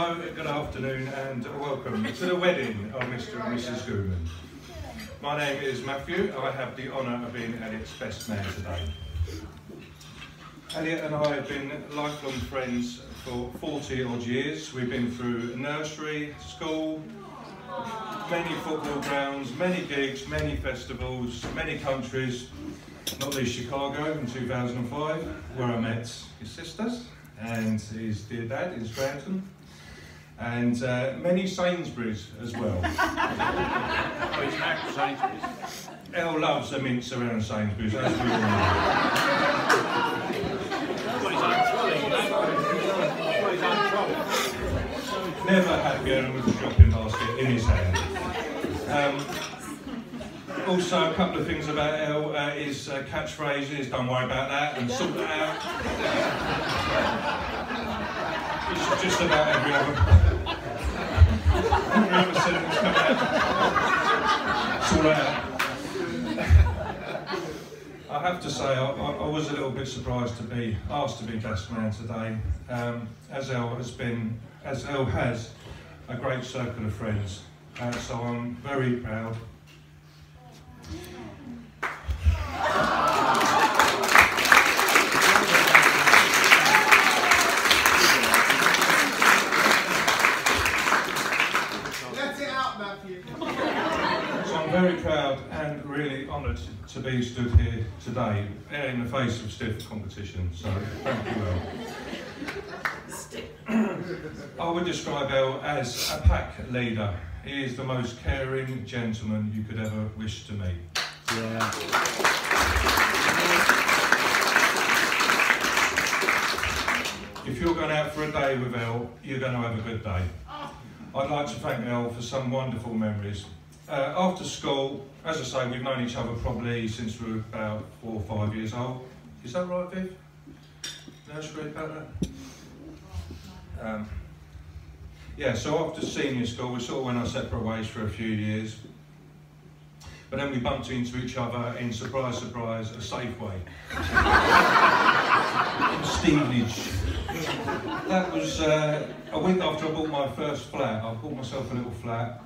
Hello, good afternoon and welcome to the wedding of Mr and Mrs Guman. My name is Matthew. I have the honour of being Elliot's best man today. Elliot and I have been lifelong friends for 40 odd years. We've been through nursery, school, many football grounds, many gigs, many festivals, many countries, not least Chicago in 2005, where I met his sisters and his dear dad in Scranton, and many Sainsbury's as well. Oh, he's back to Sainsbury's. Elle loves the mints around Sainsbury's, as we all know. Never happier with a shopping basket in his hand. Also, a couple of things about Elle, his catchphrases, don't worry about that, and sort that out. It's just about every other sentence come out. Sort that out. I have to say, I was a little bit surprised to be asked to be best man today, as Elle has a great circle of friends, so I'm very proud. Let it out, Matthew. So I'm very proud and really honoured to be stood here today in the face of stiff competition, so thank you, Elle. I would describe Elle as a pack leader. He is the most caring gentleman you could ever wish to meet. Yeah. If you're going out for a day with Elle, you're going to have a good day. I'd like to thank Elle for some wonderful memories. After school, as I say, we've known each other probably since we were about 4 or 5 years old. Is that right, Viv? Nursery, about that? Yeah, so after senior school, we sort of went our separate ways for a few years. But then we bumped into each other in, surprise, surprise, a Safeway. In Stevenage. That was a week after I bought my first flat. I bought myself a little flat,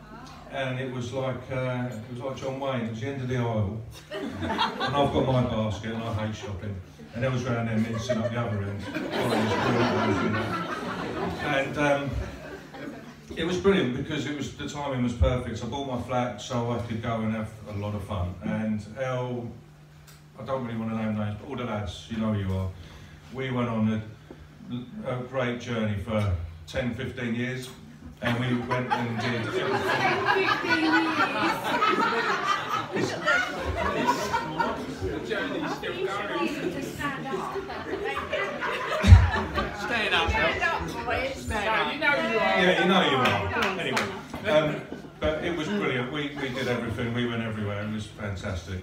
and it was like John Wayne. It was the end of the aisle, and I've got my basket, and I hate shopping. And I was round there mincing up the other end. And it was brilliant because the timing was perfect. I bought my flat so I could go and have a lot of fun. And Elle, I don't really want to name names, but all the lads, you know who you are. We went on a great journey for 10, 15 years. And we went and did everything. 10, 15 years. The journey's still going. Stand up, boys. Stand up. You know you are. Yeah, you know you are. Anyway, but it was brilliant. We did everything. We went everywhere. It was fantastic.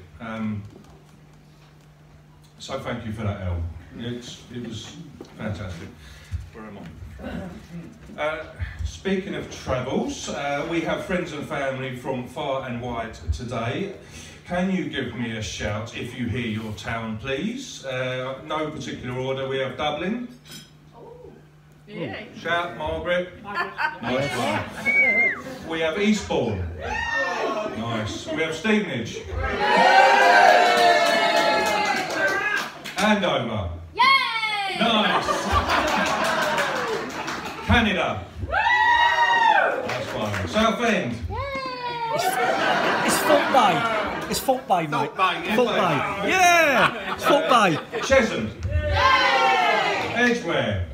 So thank you for that, Elle. It was fantastic. Where am I? Speaking of travels, we have friends and family from far and wide today. Can you give me a shout if you hear your town, please? No particular order. We have Dublin. Yeah. Shout, Margaret. Nice one. We have Eastbourne. Nice. We have Stevenage. Andover. Yay! Nice. Canada. That's fine. Southend. It's Foot Bay. It's Foot Bay, mate. Foot Bay, yeah. Foot Bay. Yeah! It's Foot Bay. Chesham. Edgware.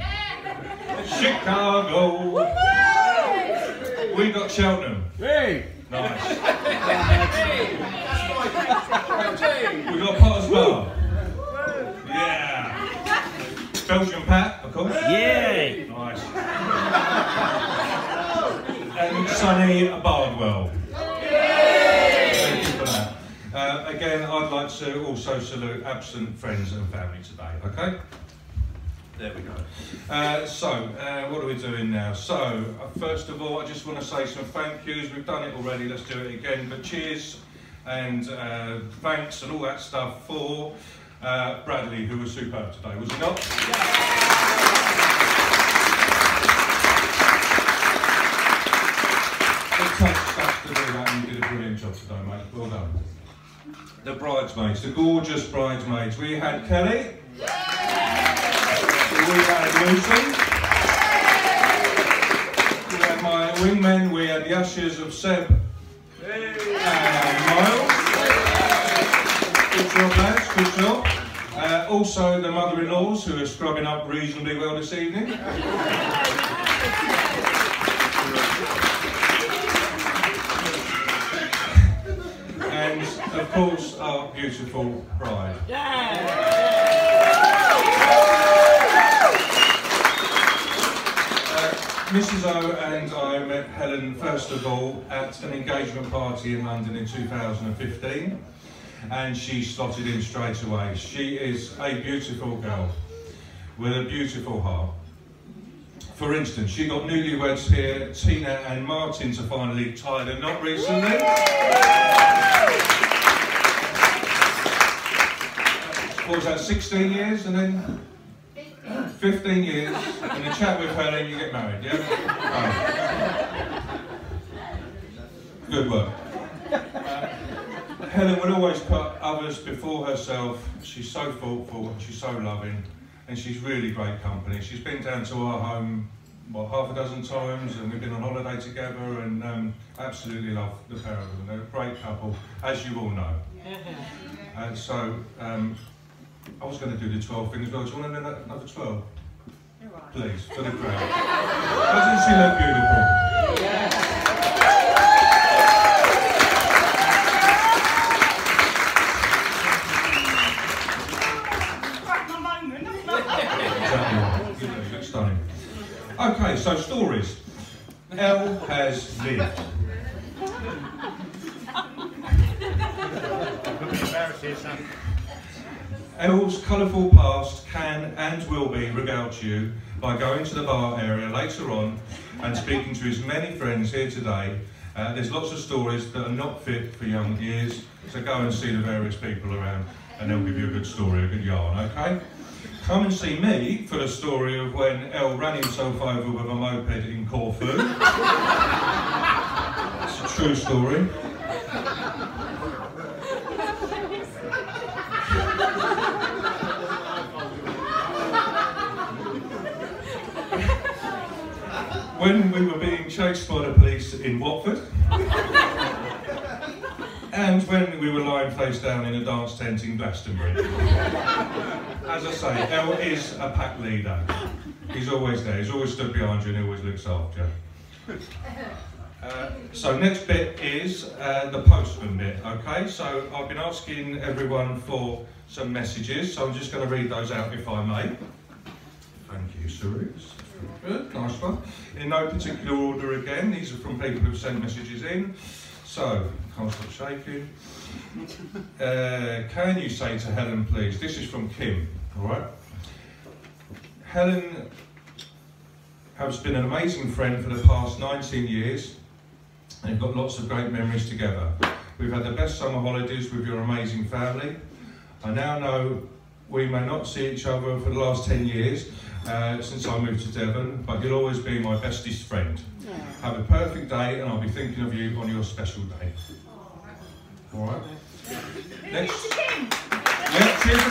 Chicago. We got Cheltenham. Hey! Nice. Hey! We got Potter's Bar. Yeah. Belgian Pat, of course. Yeah! Nice. And sunny Bardwell. Thank you for that. Again, I'd like to also salute absent friends and family today, okay? There we go. What are we doing now? So, first of all, I just want to say some thank yous. We've done it already, let's do it again. But cheers and thanks and all that stuff for Bradley, who was superb today, was he not? job today, mate. Well done. The bridesmaids, the gorgeous bridesmaids. We had Kelly. We had Lucy. We had my wingmen. We had the ushers of Seb and Miles. Good job, lads. Good job. Also, the mother-in-laws who are scrubbing up reasonably well this evening. And, of course, our beautiful bride. Mrs O and I met Helen, first of all, at an engagement party in London in 2015. And she slotted in straight away. She is a beautiful girl with a beautiful heart. For instance, she got newlyweds here, Tina and Martin, to finally tie the knot recently. What was that, 16 years and then 15 years, and a chat with her, then you get married, yeah? Oh. Good work. Helen would always put others before herself. She's so thoughtful, and she's so loving, and she's really great company. She's been down to our home, what, half a dozen times, and we've been on holiday together, and absolutely love the pair of them. They're a great couple, as you all know. I was going to do the 12 thing as well. Do you want to do another 12? Please, for the crowd. Doesn't she look beautiful? Stunning. Okay, so stories. Elle has lived. Elle's colourful past can and will be regaled to you by going to the bar area later on and speaking to his many friends here today. There's lots of stories that are not fit for young ears, so go and see the various people around and they'll give you a good story, a good yarn, okay? Come and see me for the story of when Elle ran himself over with a moped in Corfu. It's a true story. When we were being chased by the police in Watford, and when we were lying face down in a dance tent in Glastonbury. As I say, Elle is a pack leader. He's always there, he's always stood behind you and he always looks after you. So next bit is the postman bit, okay? So I've been asking everyone for some messages, so I'm just going to read those out if I may. Thank you, Suris. Good, nice one. In no particular order again, these are from people who've sent messages in. So, can't stop shaking. Can you say to Helen, please? This is from Kim, all right? Helen has been an amazing friend for the past 19 years and got lots of great memories together. We've had the best summer holidays with your amazing family. I now know we may not see each other for the last 10 years since I moved to Devon, but you'll always be my bestest friend. Have a perfect day and I'll be thinking of you on your special day. All right? Next. Yeah, cheers to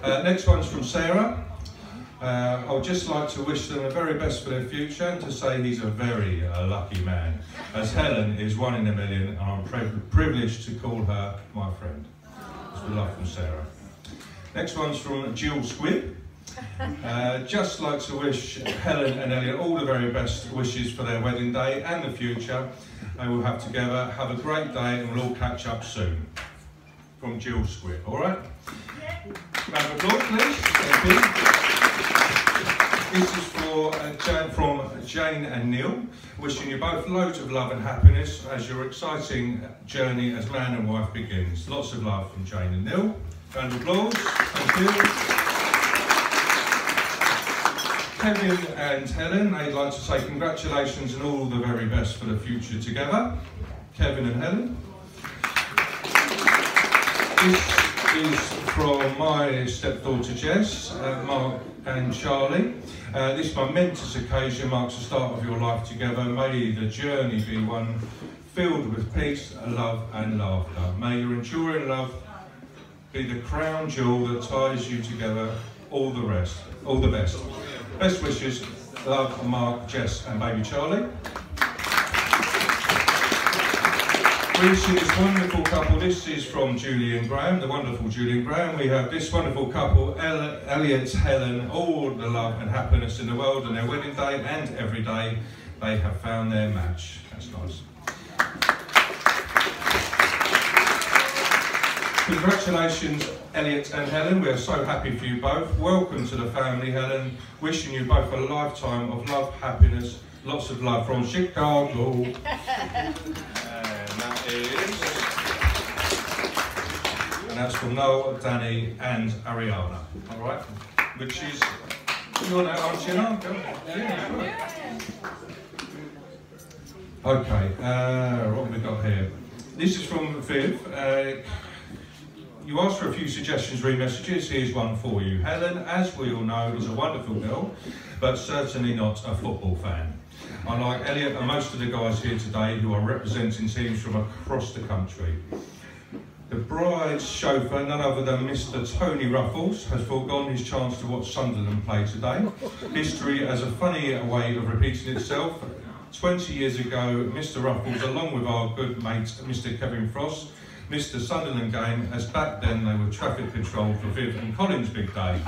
Kim. Next one's from Sarah. I would just like to wish them the very best for their future and to say he's a very lucky man, as Helen is 1 in a million and I'm privileged to call her my friend. That's with love from Sarah. Next one's from Jill Squibb. Just like to wish Helen and Elliot all the very best wishes for their wedding day and the future they will have together. Have a great day and we'll all catch up soon. From Jill Squibb, alright? Round of applause, please. Thank you. This is from Jane and Neil, wishing you both loads of love and happiness as your exciting journey as man and wife begins. Lots of love from Jane and Neil. Round of applause. Thank you. Kevin and Helen, they'd like to say congratulations and all the very best for the future together. Kevin and Helen. is from my stepdaughter Jess, Mark and Charlie. This momentous occasion marks the start of your life together. May the journey be one filled with peace, love and laughter. May your enduring love be the crown jewel that ties you together. All the best. Best wishes, love, Mark, Jess and baby Charlie. Reaching this wonderful couple, this is from Julie and Graham, the wonderful Julie and Graham. We have this wonderful couple, Elliot, Helen, all the love and happiness in the world, on their wedding day and every day they have found their match. That's nice. Congratulations, Elliot and Helen. We are so happy for you both. Welcome to the family, Helen. Wishing you both a lifetime of love, happiness, lots of love from Chicago. And that's from Noel, Danny and Ariana. Alright? Which is, you're now aren't you now? Yeah. Okay, what have we got here? This is from Viv. You asked for a few suggestions, re-messages. Here's one for you. Helen, as we all know, is a wonderful girl, but certainly not a football fan. Unlike Elliot and most of the guys here today who are representing teams from across the country. The bride's chauffeur, none other than Mr Tony Ruffles, has foregone his chance to watch Sunderland play today. History has a funny way of repeating itself. 20 years ago, Mr Ruffles, along with our good mate Mr Kevin Frost, missed the Sunderland game, as back then they were traffic control for Viv and Colin's big day.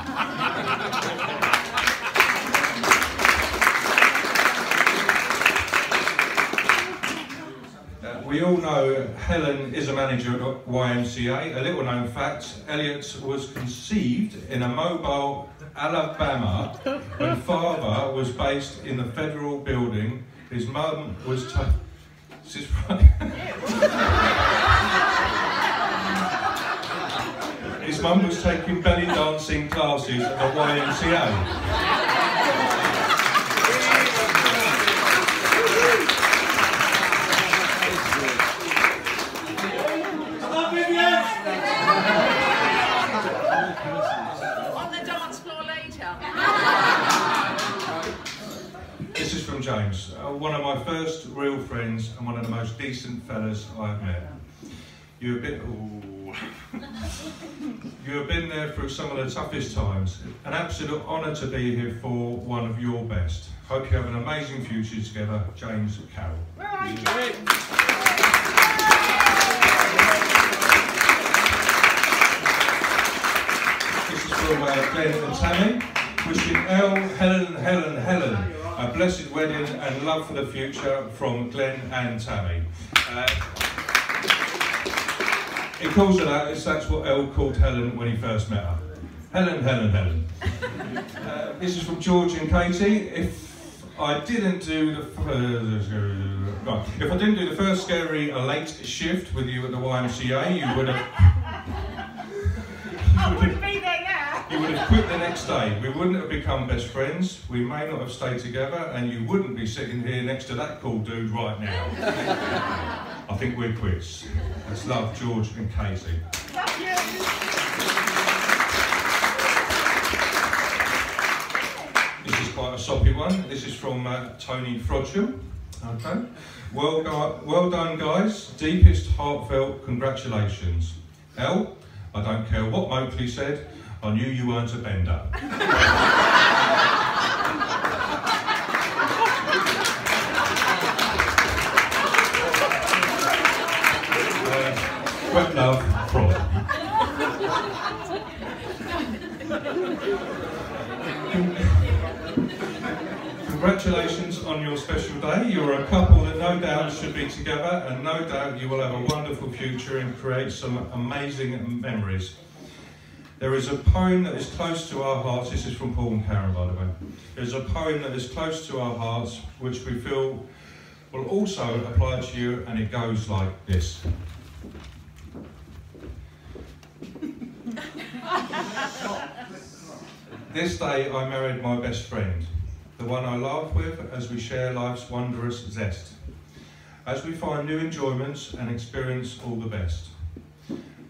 We all know Helen is a manager at YMCA. A little known fact, Elliot was conceived in a Mobile, Alabama, when father was based in the federal building. His mum was This is right. His mum was taking belly dancing classes at the YMCA. This is from James, one of my first real friends and one of the most decent fellas I've met. You have been there through some of the toughest times. An absolute honour to be here for one of your best. Hope you have an amazing future together, James Carroll. This is from Glenn and Tammy. Wishing Helen a blessed wedding and love for the future from Glenn and Tammy. He calls her that, that's what Elle called Helen when he first met her. Helen. This is from George and Katie. If I didn't do the first scary late shift with you at the YMCA, you would have. You would have quit the next day. We wouldn't have become best friends. We may not have stayed together, and you wouldn't be sitting here next to that cool dude right now. I think we're quits. Let's love, George and Katie. This is quite a soppy one. This is from Tony Frodsham. Okay. Well done, guys. Deepest heartfelt congratulations. Elle, I don't care what Moakley said. I knew you weren't a bender. Wet love, Prod. Congratulations on your special day. You're a couple that no doubt should be together, and no doubt you will have a wonderful future and create some amazing memories. There is a poem that is close to our hearts. This is from Paul and Karen, by the way. There's a poem that is close to our hearts, which we feel will also apply to you, and it goes like this. This day I married my best friend, the one I laugh with as we share life's wondrous zest, as we find new enjoyments and experience all the best.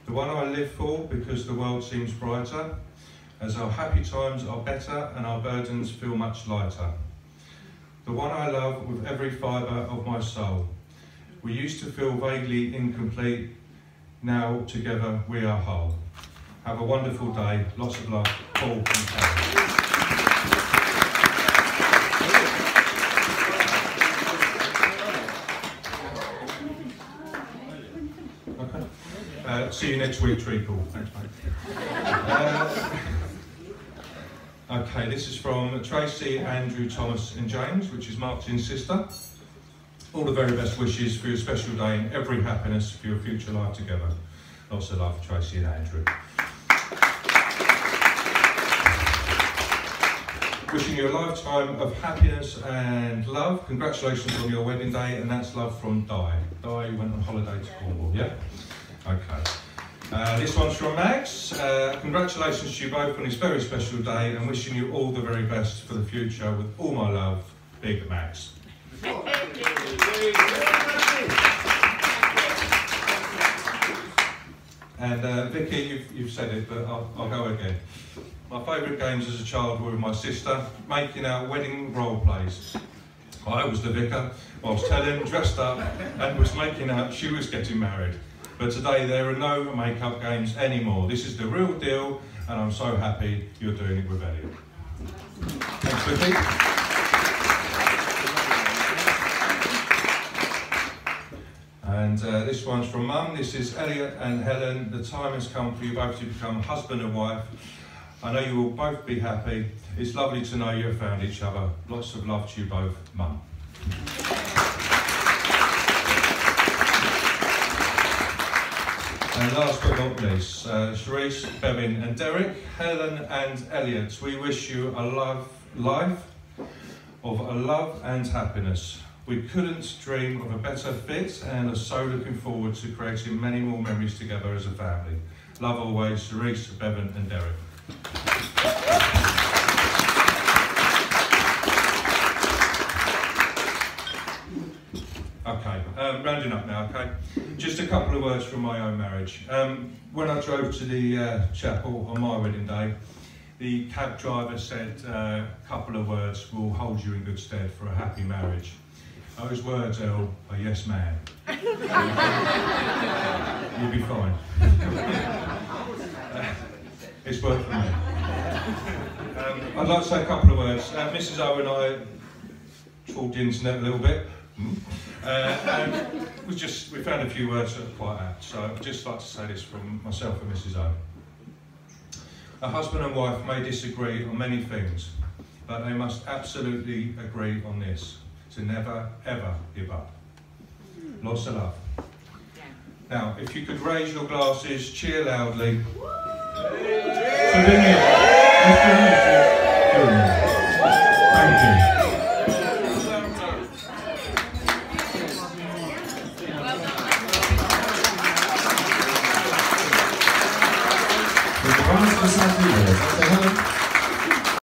The one I live for because the world seems brighter, as our happy times are better and our burdens feel much lighter. The one I love with every fibre of my soul. We used to feel vaguely incomplete, now together we are whole. Have a wonderful day, lots of love, Paul and Karen. See you next week, Treacle. Thanks, mate. Okay, this is from Tracy, Andrew, Thomas and James, which is Martin's sister. All the very best wishes for your special day and every happiness for your future life together. Lots of love, Tracy and Andrew. Wishing you a lifetime of happiness and love. Congratulations on your wedding day, and that's love from Di. Di went on holiday to Cornwall, yeah? Okay. This one's from Max. Congratulations to you both on this very special day and wishing you all the very best for the future with all my love, Big Max. And Vicky, you've said it, but I'll go again. My favourite games as a child were with my sister, making out wedding role plays. I was the vicar, whilst Helen dressed up and was making out she was getting married. But today there are no make-up games anymore. This is the real deal, and I'm so happy you're doing it with Elliot. Thanks, Vicky. And this one's from Mum. This is Elliot and Helen. The time has come for you both to become husband and wife. I know you will both be happy. It's lovely to know you have found each other. Lots of love to you both, Mum. And last but not least, Sharice, Bevin and Derek, Helen and Elliot, we wish you a life of a love and happiness. We couldn't dream of a better fit and are so looking forward to creating many more memories together as a family. Love always, Sharice, Bevin and Derek. Okay, rounding up now, okay? Just a couple of words from my own marriage. When I drove to the chapel on my wedding day, the cab driver said a couple of words will hold you in good stead for a happy marriage. Those words, El, are yes, ma'am. You'll be fine. It's worked for me. I'd like to say a couple of words. Mrs O and I trawled the internet a little bit. And we found a few words that are quite apt, so I'd just like to say this from myself and Mrs O. A husband and wife may disagree on many things, but they must absolutely agree on this, to never ever give up. Lots of love. Now, if you could raise your glasses, cheer loudly. So then thank you. Helen.